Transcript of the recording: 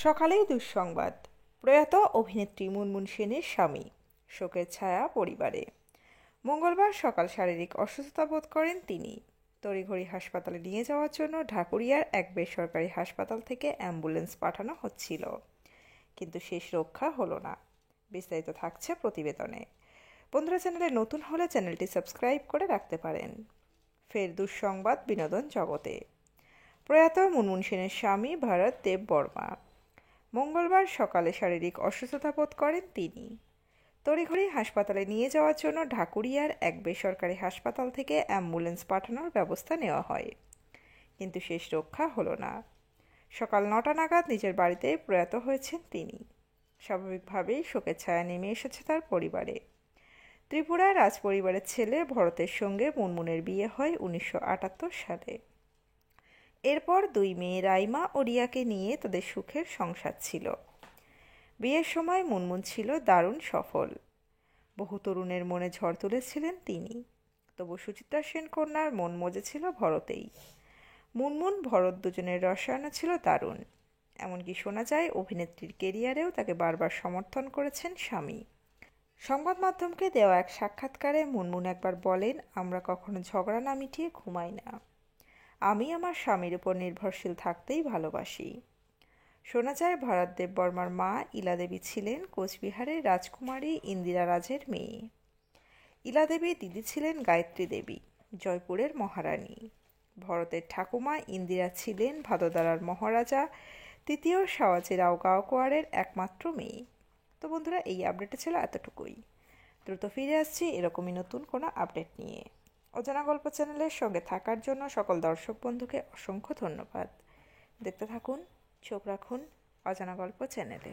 সকালেই দুঃসংবাদ। প্রয়াত অভিনেত্রী মুনমুন সেনের স্বামী, শোকের ছায়া পরিবারে। মঙ্গলবার সকাল শারীরিক অসুস্থতা বোধ করেন তিনি। তড়িঘড়ি হাসপাতালে নিয়ে যাওয়ার জন্য ঢাকুরিয়ার এক বেসরকারি হাসপাতাল থেকে অ্যাম্বুলেন্স পাঠানো হচ্ছিল, কিন্তু শেষ রক্ষা হলো না। বিস্তারিত থাকছে প্রতিবেদনে। বন্ধুরা, চ্যানেলে নতুন হলে চ্যানেলটি সাবস্ক্রাইব করে রাখতে পারেন। ফের দুঃসংবাদ বিনোদন জগতে। প্রয়াত মুনমুন সেনের স্বামী ভরত দেব বর্মা মঙ্গলবার সকালে শারীরিক অসুস্থতা বোধ করেন তিনি। তড়িঘড়ি হাসপাতালে নিয়ে যাওয়ার জন্য ঢাকুরিয়ার এক বেসরকারি হাসপাতাল থেকে অ্যাম্বুলেন্স পাঠানোর ব্যবস্থা নেওয়া হয়, কিন্তু শেষ রক্ষা হলো না। সকাল 9টা নাগাদ নিজের বাড়িতে প্রয়াত হয়েছেন তিনি। স্বাভাবিকভাবেই শোকের ছায়া নেমে এসেছে তার পরিবারে। ত্রিপুরার রাজপরিবারের ছেলে ভরতের সঙ্গে মুনমুনের বিয়ে হয় 1978 সালে। এরপর দুই মেয়ে রাইমা ও রিয়াকে নিয়ে তাদের সুখের সংসার ছিল। বিয়ের সময় মুনমুন ছিল দারুণ সফল। বহু তরুণের মনে ঝড় তুলেছিলেন তিনি। তবু সুচিত্রা সেন কন্যার মন মজেছিল ভরতেই। মুনমুন ভরত দুজনের রসায়ন ছিল দারুণ। এমনকি শোনা যায় অভিনেত্রীর কেরিয়ারেও তাকে বারবার সমর্থন করেছেন স্বামী। সংবাদ মাধ্যমকে দেওয়া এক সাক্ষাৎকারে মুনমুন একবার বলেন, আমরা কখনো ঝগড়া না মিটিয়ে ঘুমাই না। আমি আমার স্বামীর উপর নির্ভরশীল থাকতেই ভালোবাসি। শোনা যায় ভরত দেব বর্মার মা ইলা দেবী ছিলেন কোচবিহারের রাজকুমারী ইন্দিরা রাজের মেয়ে। ইলা দেবীর দিদি ছিলেন গায়ত্রী দেবী, জয়পুরের মহারানী। ভরতের ঠাকুমা ইন্দিরা ছিলেন ভাদোদারার মহারাজা তৃতীয় শাওয়াজিরাও গাওকোয়াড়ের একমাত্র মেয়ে। তো বন্ধুরা, এই আপডেটটা ছিল এতটুকুই। দ্রুত ফিরে আসছি এরকমই নতুন কোনো আপডেট নিয়ে। অজানা গল্প চ্যানেলের সঙ্গে থাকার জন্য সকল দর্শক বন্ধুকে অসংখ্য ধন্যবাদ। দেখতে থাকুন, চোখ রাখুন অজানা গল্প চ্যানেলে।